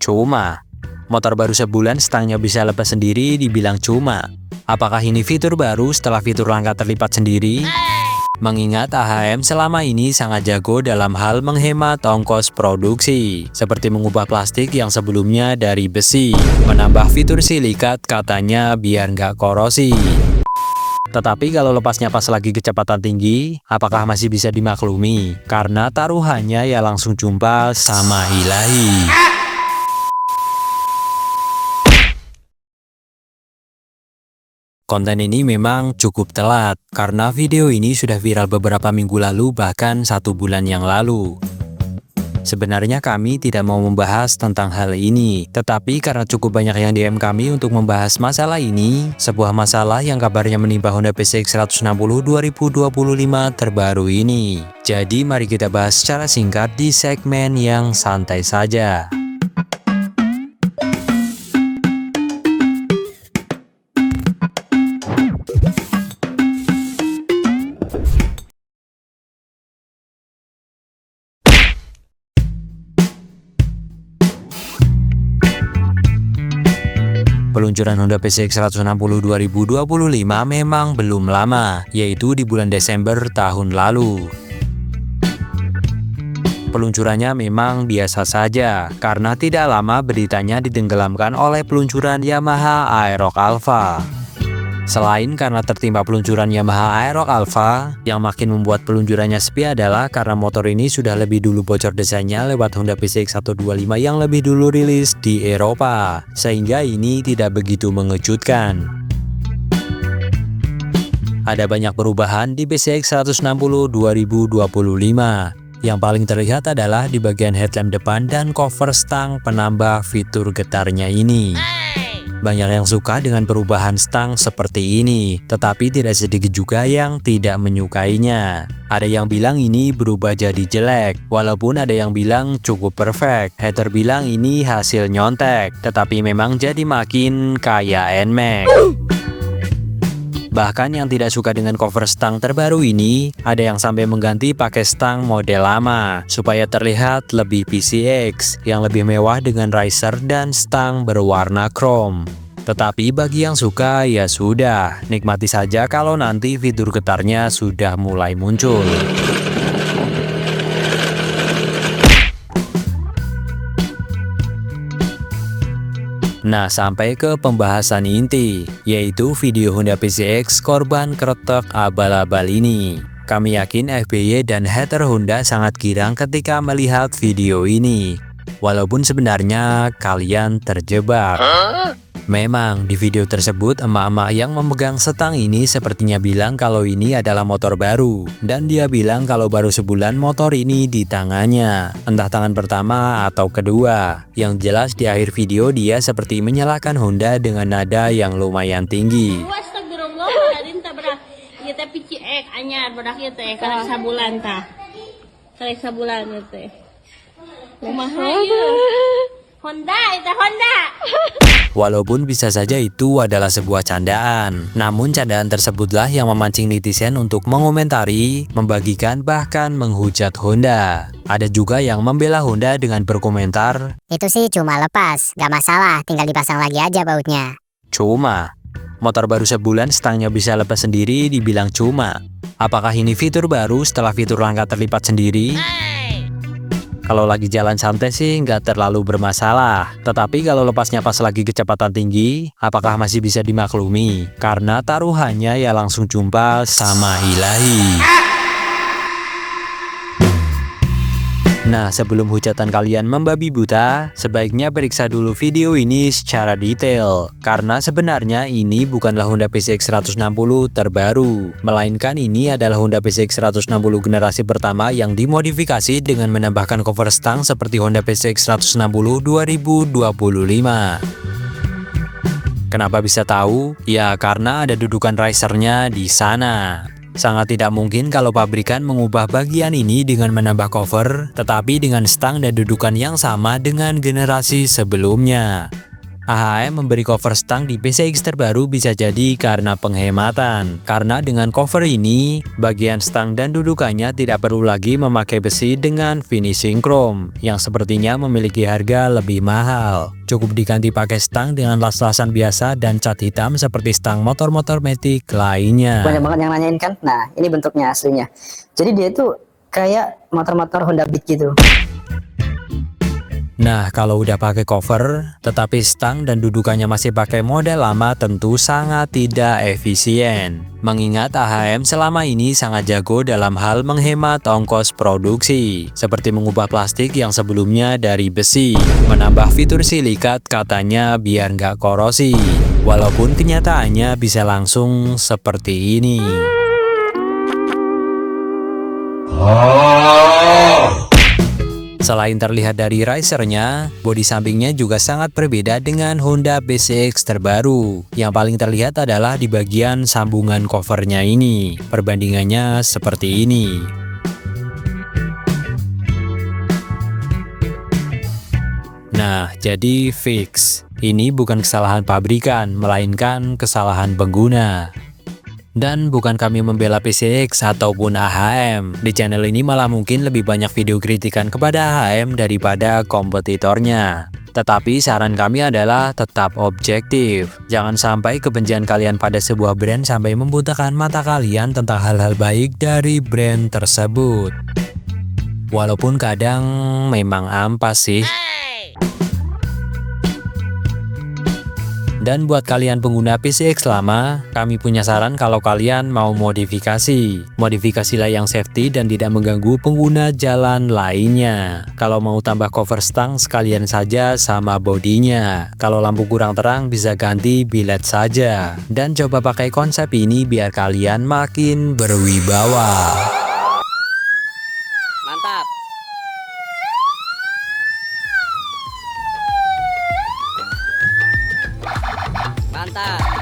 Cuma, motor baru sebulan stangnya bisa lepas sendiri dibilang cuma. Apakah ini fitur baru setelah fitur langkah terlipat sendiri? Mengingat AHM selama ini sangat jago dalam hal menghemat ongkos produksi, seperti mengubah plastik yang sebelumnya dari besi, menambah fitur silikat katanya biar nggak korosi. Tetapi kalau lepasnya pas lagi kecepatan tinggi, apakah masih bisa dimaklumi? Karena taruhannya ya langsung jumpa sama ilahi. Konten ini memang cukup telat, karena video ini sudah viral beberapa minggu lalu, bahkan 1 bulan yang lalu. Sebenarnya kami tidak mau membahas tentang hal ini, tetapi karena cukup banyak yang DM kami untuk membahas masalah ini, sebuah masalah yang kabarnya menimpa Honda PCX 160 2025 terbaru ini. Jadi mari kita bahas secara singkat di segmen yang santai saja. Peluncuran Honda PCX 160 2025 memang belum lama, yaitu di bulan Desember tahun lalu. Peluncurannya memang biasa saja, karena tidak lama beritanya ditenggelamkan oleh peluncuran Yamaha Aerox Alpha. Selain karena tertimpa peluncuran Yamaha Aerox Alpha, yang makin membuat peluncurannya sepi adalah karena motor ini sudah lebih dulu bocor desainnya lewat Honda PCX 125 yang lebih dulu rilis di Eropa, sehingga ini tidak begitu mengejutkan. Ada banyak perubahan di PCX 160 2025. Yang paling terlihat adalah di bagian headlamp depan dan cover stang penambah fitur getarnya ini. Banyak yang suka dengan perubahan stang seperti ini, tetapi tidak sedikit juga yang tidak menyukainya. Ada yang bilang ini berubah jadi jelek, walaupun ada yang bilang cukup perfect. Hater bilang ini hasil nyontek, tetapi memang jadi makin kayak NMAX. Bahkan yang tidak suka dengan cover stang terbaru ini, ada yang sampai mengganti pakai stang model lama, supaya terlihat lebih PCX, yang lebih mewah dengan riser dan stang berwarna chrome. Tetapi bagi yang suka, ya sudah, nikmati saja kalau nanti fitur getarnya sudah mulai muncul. Nah, sampai ke pembahasan inti, yaitu video Honda PCX korban kretek abal-abal ini. Kami yakin FBY dan hater Honda sangat girang ketika melihat video ini. Walaupun sebenarnya kalian terjebak. Memang di video tersebut emak-emak yang memegang stang ini sepertinya bilang kalau ini adalah motor baru. Dan dia bilang kalau baru sebulan motor ini di tangannya. Entah tangan pertama atau kedua. Yang jelas di akhir video dia seperti menyalahkan Honda dengan nada yang lumayan tinggi. Astagfirullah, ieu teh PCX anyar badak ieu teh karek sabulan tah. Karek sabulan ieu teh. Kumaha ieu? Honda, itu Honda. Walaupun bisa saja itu adalah sebuah candaan, namun candaan tersebutlah yang memancing netizen untuk mengomentari, membagikan, bahkan menghujat Honda. Ada juga yang membela Honda dengan berkomentar, "Itu sih cuma lepas, gak masalah, tinggal dipasang lagi aja bautnya." Cuma, motor baru sebulan stangnya bisa lepas sendiri dibilang cuma. Apakah ini fitur baru setelah fitur langkah terlipat sendiri? Kalau lagi jalan santai sih nggak terlalu bermasalah. Tetapi kalau lepasnya pas lagi kecepatan tinggi, apakah masih bisa dimaklumi? Karena taruhannya ya langsung jumpa sama ilahi. Nah, sebelum hujatan kalian membabi buta, sebaiknya periksa dulu video ini secara detail. Karena sebenarnya ini bukanlah Honda PCX 160 terbaru, melainkan ini adalah Honda PCX 160 generasi pertama yang dimodifikasi dengan menambahkan cover stang seperti Honda PCX 160 2025. Kenapa bisa tahu? Ya karena ada dudukan risernya di sana. Sangat tidak mungkin kalau pabrikan mengubah bagian ini dengan menambah cover, tetapi dengan stang dan dudukan yang sama dengan generasi sebelumnya. AHM memberi cover stang di PCX terbaru bisa jadi karena penghematan. Karena dengan cover ini, bagian stang dan dudukannya tidak perlu lagi memakai besi dengan finishing chrome yang sepertinya memiliki harga lebih mahal. Cukup diganti pakai stang dengan las-lasan biasa dan cat hitam seperti stang motor-motor Matic lainnya. Banyak banget yang nanyain kan. Nah, ini bentuknya aslinya. Jadi dia itu kayak motor-motor Honda Beat gitu. Nah, kalau udah pakai cover, tetapi stang dan dudukannya masih pakai model lama tentu sangat tidak efisien. Mengingat AHM selama ini sangat jago dalam hal menghemat ongkos produksi, seperti mengubah plastik yang sebelumnya dari besi, menambah fitur silikat katanya biar nggak korosi, walaupun kenyataannya bisa langsung seperti ini. Selain terlihat dari risernya, bodi sampingnya juga sangat berbeda dengan Honda PCX terbaru. Yang paling terlihat adalah di bagian sambungan covernya ini. Perbandingannya seperti ini. Nah, jadi fix. Ini bukan kesalahan pabrikan, melainkan kesalahan pengguna. Dan bukan kami membela PCX ataupun AHM. Di channel ini malah mungkin lebih banyak video kritikan kepada AHM daripada kompetitornya. Tetapi saran kami adalah tetap objektif. Jangan sampai kebencian kalian pada sebuah brand sampai membutakan mata kalian tentang hal-hal baik dari brand tersebut. Walaupun kadang memang ampas sih. Dan buat kalian pengguna PCX lama, kami punya saran kalau kalian mau modifikasi. Modifikasilah yang safety dan tidak mengganggu pengguna jalan lainnya. Kalau mau tambah cover stang sekalian saja sama bodinya. Kalau lampu kurang terang bisa ganti bilet saja. Dan coba pakai konsep ini biar kalian makin berwibawa. Mantap. Mantap.